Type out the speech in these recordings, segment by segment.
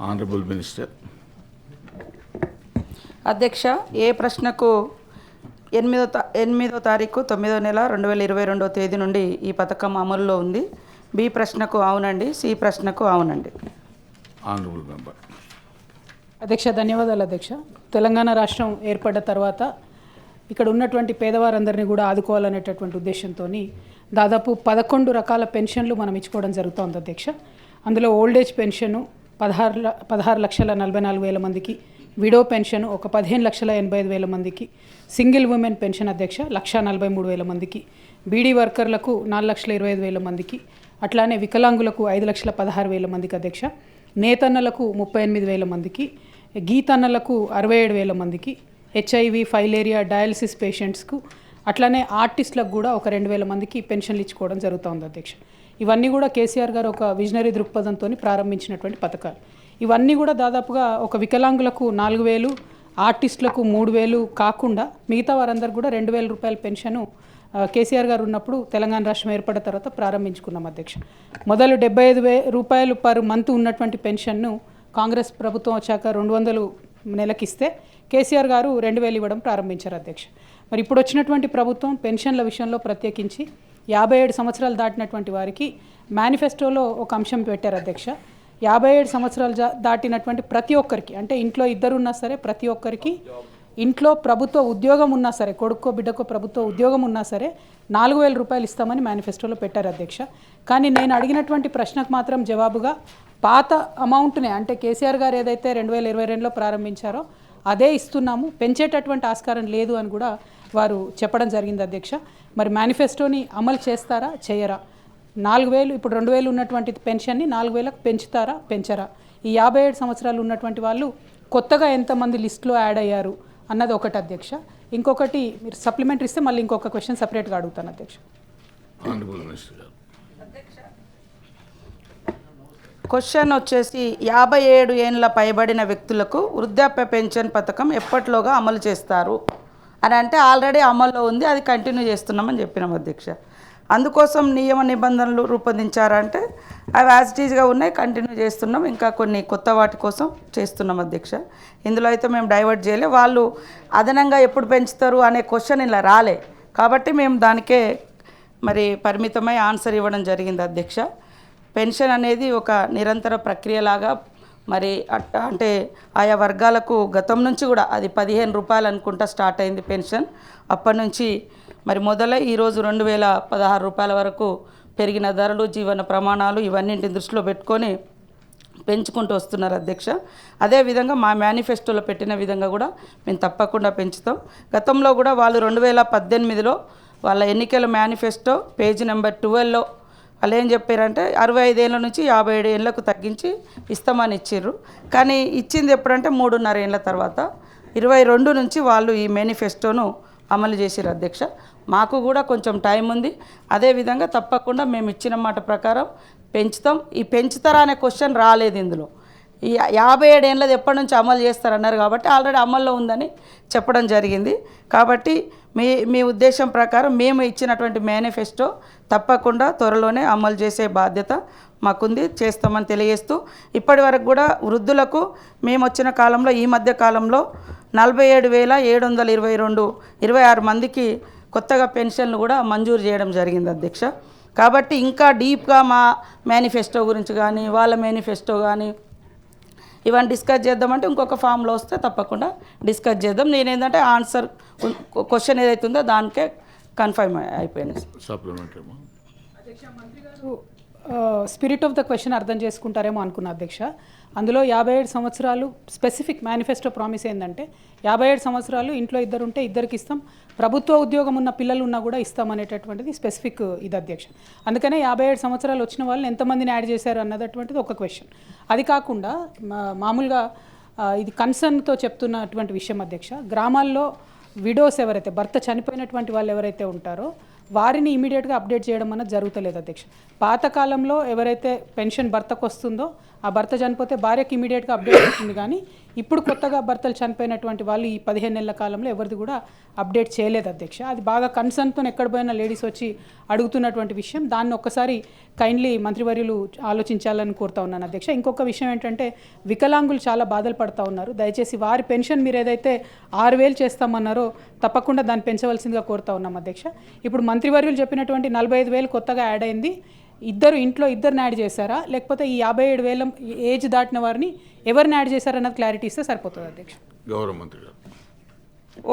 Honourable minister. అధ్యక్ష, ఏ ప్రశ్నకు 8వ తారీఖు 9వ నెల 2022వ తేదీ నుండి ఈ పథకం అమలులో ఉంది? బి ప్రశ్నకు అవునండి, సి ప్రశ్నకు అవునండి. Honourable member. అధ్యక్ష, ధన్యవాదాలు అధ్యక్ష. తెలంగాణ రాష్ట్రం ఏర్పడ్డ తర్వాత ఇక్కడ ఉన్నటువంటి పేదవారందరినీ కూడా ఆదుకోవాలనేటటువంటి ఉద్దేశంతో దాదాపు 11 రకాల పెన్షన్లు మనం ఇచ్చుకోవడం జరుగుతోంది అధ్యక్ష. అందులో ఓల్డేజ్ పెన్షను 16,44,000 మందికి, విడో పెన్షన్ ఒక 15,85,000 మందికి, సింగిల్ ఉమెన్ పెన్షన్ అధ్యక్ష 1,43,000 మందికి, బీడీ వర్కర్లకు 4,25,000 మందికి, అట్లానే వికలాంగులకు 5,16,000 మందికి అధ్యక్ష, నేతన్నలకు 38,000 మందికి, గీతన్నలకు 67,000 మందికి, హెచ్ఐవి, ఫైలేరియా, డయాలసిస్ పేషెంట్స్కు, అట్లానే ఆర్టిస్టులకు కూడా ఒక 2,000 మందికి పెన్షన్లు ఇచ్చుకోవడం జరుగుతుంది అధ్యక్ష. ఇవన్నీ కూడా కేసీఆర్ గారు ఒక విజనరీ దృక్పథంతో ప్రారంభించినటువంటి పథకాలు. ఇవన్నీ కూడా దాదాపుగా ఒక వికలాంగులకు 4,000, ఆర్టిస్టులకు 3,000 కాకుండా మిగతా వారందరూ కూడా 2,000 రూపాయల పెన్షను కేసీఆర్ గారు ఉన్నప్పుడు తెలంగాణ రాష్ట్రం ఏర్పడిన తర్వాత ప్రారంభించుకున్నాం అధ్యక్ష. మొదలు 75,000 రూపాయలు పర్ మంత్ ఉన్నటువంటి పెన్షన్ను కాంగ్రెస్ ప్రభుత్వం వచ్చాక 200 నెలకిస్తే కేసీఆర్ గారు 2,000 ఇవ్వడం ప్రారంభించారు అధ్యక్ష. మరి ఇప్పుడు వచ్చినటువంటి ప్రభుత్వం పెన్షన్ల విషయంలో ప్రత్యేకించి 57 సంవత్సరాలు దాటినటువంటి వారికి మేనిఫెస్టోలో ఒక అంశం పెట్టారు అధ్యక్ష. 57 సంవత్సరాలు దాటినటువంటి ప్రతి ఒక్కరికి, అంటే ఇంట్లో ఇద్దరు ఉన్నా సరే ప్రతి ఒక్కరికి, ఇంట్లో ప్రభుత్వ ఉద్యోగం ఉన్నా సరే, కొడుకో బిడ్డకో ప్రభుత్వ ఉద్యోగం ఉన్నా సరే 4,000 రూపాయలు ఇస్తామని మేనిఫెస్టోలో పెట్టారు అధ్యక్ష. కానీ నేను అడిగినటువంటి ప్రశ్నకు మాత్రం జవాబుగా పాత అమౌంట్నే, అంటే కేసీఆర్ గారు ఏదైతే 2022లో ప్రారంభించారో అదే ఇస్తున్నాము, పెంచేటటువంటి ఆస్కారం లేదు అని కూడా వారు చెప్పడం జరిగింది అధ్యక్ష. మరి మేనిఫెస్టోని అమలు చేస్తారా, చేయరా? 4,000 ఇప్పుడు 2,000 ఉన్నటువంటి పెన్షన్ని 4,000కు పెంచుతారా, పెంచరా? ఈ 57 సంవత్సరాలు ఉన్నటువంటి వాళ్ళు కొత్తగా ఎంతమంది లిస్టులో యాడ్ అయ్యారు అన్నది ఒకటి అధ్యక్ష. ఇంకొకటి మీరు సప్లిమెంటరీ ఇస్తే మళ్ళీ ఇంకొక క్వశ్చన్ సపరేట్గా అడుగుతాను అధ్యక్ష. క్వశ్చన్ వచ్చేసి 57 ఏండ్ల పైబడిన వ్యక్తులకు వృద్ధాప్య పెన్షన్ పథకం ఎప్పటిలోగా అమలు చేస్తారు అని అంటే ఆల్రెడీ అమల్లో ఉంది, అది కంటిన్యూ చేస్తున్నామని చెప్పినాం అధ్యక్ష. అందుకోసం నియమ నిబంధనలు రూపొందించారంటే అవి యాజ్ ఇట్ ఈజ్గా ఉన్నాయి, కంటిన్యూ చేస్తున్నాం. ఇంకా కొన్ని కొత్త వాటి కోసం చేస్తున్నాం అధ్యక్ష. ఇందులో అయితే మేము డైవర్ట్ చేయలే, వాళ్ళు అదనంగా ఎప్పుడు పెంచుతారు అనే క్వశ్చన్ ఇలా రాలే కాబట్టి మేము దానికే మరి పరిమితమై ఆన్సర్ ఇవ్వడం జరిగింది అధ్యక్ష. పెన్షన్ అనేది ఒక నిరంతర ప్రక్రియలాగా మరి అంటే ఆయా వర్గాలకు గతం నుంచి కూడా అది 15 రూపాయలు అనుకుంటా స్టార్ట్ అయింది పెన్షన్. అప్పటి నుంచి మరి మొదలై ఈరోజు 2,016 రూపాయల వరకు పెరిగిన ధరలు, జీవన ప్రమాణాలు ఇవన్నింటిని దృష్టిలో పెట్టుకొని పెంచుకుంటూ వస్తున్నారు అధ్యక్ష. అదేవిధంగా మా మేనిఫెస్టోలో పెట్టిన విధంగా కూడా మేము తప్పకుండా పెంచుతాం. గతంలో కూడా వాళ్ళు 2018లో వాళ్ళ ఎన్నికల మేనిఫెస్టో పేజీ నెంబర్ 12లో వాళ్ళు ఏం చెప్పారంటే 65 ఏళ్ళ నుంచి 57 ఏళ్ళకు తగ్గించి ఇస్తామని ఇచ్చిర్రు. కానీ ఇచ్చింది ఎప్పుడంటే 3.5 ఏళ్ళ తర్వాత 22 నుంచి వాళ్ళు ఈ మేనిఫెస్టోను అమలు చేసిర్రు అధ్యక్ష. మాకు కూడా కొంచెం టైం ఉంది. అదేవిధంగా తప్పకుండా మేము ఇచ్చిన మాట ప్రకారం పెంచుతాం. ఈ పెంచుతారా అనే క్వశ్చన్ రాలేదు ఇందులో. ఈ 57 ఏళ్ళది ఎప్పటి నుంచి అమలు చేస్తారన్నారు కాబట్టి ఆల్రెడీ అమల్లో ఉందని చెప్పడం జరిగింది. కాబట్టి మీ ఉద్దేశం ప్రకారం మేము ఇచ్చినటువంటి మేనిఫెస్టో తప్పకుండా త్వరలోనే అమలు చేసే బాధ్యత మాకుంది, చేస్తామని తెలియజేస్తూ ఇప్పటి వరకు కూడా వృద్ధులకు మేము వచ్చిన కాలంలో ఈ మధ్య కాలంలో 47,722 మందికి కొత్తగా పెన్షన్లు కూడా మంజూరు చేయడం జరిగింది అధ్యక్ష. కాబట్టి ఇంకా డీప్గా మా మేనిఫెస్టో గురించి కానీ వాళ్ళ మేనిఫెస్టో కానీ ఇవన్నీ డిస్కస్ చేద్దామంటే ఇంకొక ఫామ్లో వస్తే తప్పకుండా డిస్కస్ చేద్దాం. నేనేంటంటే ఆన్సర్ క్వశ్చన్ ఏదైతే ఉందో దానికే కన్ఫర్మ్ అయిపోయింది. సప్లిమెంటరీ అధ్యక్ష, మంత్రి గారు స్పిరిట్ ఆఫ్ ద క్వశ్చన్ అర్థం చేసుకుంటారేమో అనుకున్నా అధ్యక్ష. అందులో 57 సంవత్సరాలు స్పెసిఫిక్ మేనిఫెస్టో ప్రామిస్ ఏంటంటే 57 సంవత్సరాలు ఇంట్లో ఇద్దరు ఉంటే ఇద్దరికి ఇస్తాం, ప్రభుత్వ ఉద్యోగం ఉన్న పిల్లలు ఉన్నా కూడా ఇస్తాం అనేటటువంటిది స్పెసిఫిక్ ఇది అధ్యక్ష. అందుకనే 57 సంవత్సరాలు వచ్చిన వాళ్ళని ఎంతమందిని యాడ్ చేశారు అన్నటువంటిది ఒక క్వశ్చన్. అది కాకుండా మామూలుగా ఇది కన్సర్న్తో చెప్తున్నటువంటి విషయం అధ్యక్ష. గ్రామాల్లో విడోస్ ఎవరైతే భర్త చనిపోయినటువంటి వాళ్ళు ఎవరైతే ఉంటారో వారిని ఇమీడియట్గా అప్డేట్ చేయడం అన్నది జరుగుతలేదు అధ్యక్ష. పాతకాలంలో ఎవరైతే పెన్షన్ భర్తకు వస్తుందో ఆ భర్త చనిపోతే భార్యకి ఇమీడియట్గా అప్డేట్ అవుతుంది, కానీ ఇప్పుడు కొత్తగా భర్తలు చనిపోయినటువంటి వాళ్ళు ఈ 15 నెలల కాలంలో ఎవరిది కూడా అప్డేట్ చేయలేదు అధ్యక్ష. అది బాగా కన్సర్న్తో ఎక్కడ పోయినా లేడీస్ వచ్చి అడుగుతున్నటువంటి విషయం. దాన్ని ఒక్కసారి కైండ్లీ మంత్రివర్యులు ఆలోచించాలని కోరుతా ఉన్నాను అధ్యక్ష. ఇంకొక విషయం ఏంటంటే వికలాంగులు చాలా బాధలు పడుతూ ఉన్నారు. దయచేసి వారి పెన్షన్ మీరు ఏదైతే 6,000 చేస్తామన్నారో తప్పకుండా దాన్ని పెంచవలసిందిగా కోరుతా ఉన్నాం అధ్యక్ష. ఇప్పుడు మంత్రివర్యులు చెప్పినటువంటి 45,000 కొత్తగా యాడ్ అయింది. ఇంట్లో ఇద్దరిని యాడ్ చేశారా, లేకపోతే ఈ 57,000 ఏజ్ దాటిన వారిని ఎవరిని యాడ్ చేశారన్నది క్లారిటీ ఇస్తే సరిపోతుంది అధ్యక్ష. గౌరవ మంత్రి గారు.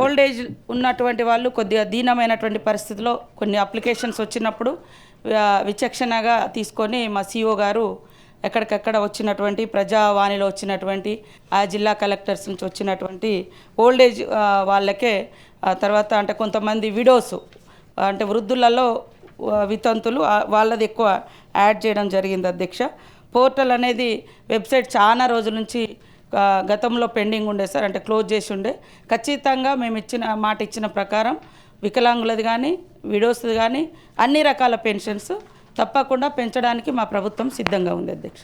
ఓల్డ్ ఏజ్ ఉన్నటువంటి వాళ్ళు కొద్దిగా దీనమైనటువంటి పరిస్థితిలో కొన్ని అప్లికేషన్స్ వచ్చినప్పుడు విచక్షణగా తీసుకొని మా సిఓ గారు ఎక్కడికక్కడ వచ్చినటువంటి ప్రజావాణిలో వచ్చినటువంటి ఆ జిల్లా కలెక్టర్స్ నుంచి వచ్చినటువంటి ఓల్డ్ ఏజ్ వాళ్ళకే తర్వాత అంటే కొంతమంది విడోస్ అంటే వృద్ధులలో వితంతులు వాళ్ళది ఎక్కువ యాడ్ చేయడం జరిగింది అధ్యక్ష. పోర్టల్ అనేది వెబ్సైట్ చాలా రోజుల నుంచి గతంలో పెండింగ్ ఉండే సార్, అంటే క్లోజ్ చేసి ఉండే. ఖచ్చితంగా మేము మాట ఇచ్చిన ప్రకారం వికలాంగులది కానీ విడోస్ది కానీ అన్ని రకాల పెన్షన్స్ తప్పకుండా పెంచడానికి మా ప్రభుత్వం సిద్ధంగా ఉంది అధ్యక్ష.